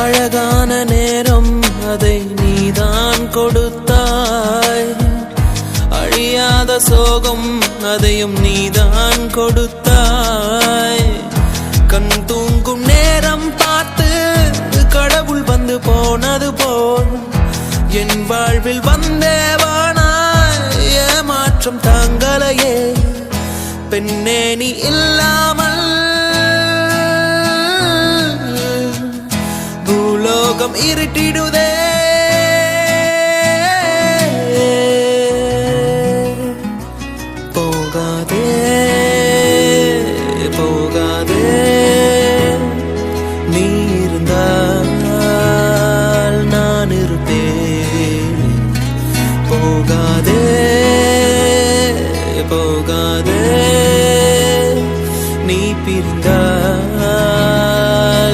அழகான நேரம் அதை நீதான் கொடுத்தாய், அழியாத சோகம் அதையும் நீதான் கொடுத்தாய். கண் தூங்கும் நேரம் பார்த்து கடவுள் வந்து போனது போல் என் வாழ்வில் வந்தேவானாய். ஏமாற்றம் தாங்களையே பெண்ணே நீ இல்லாமல் பூலோகம் இருட்டிடுதே.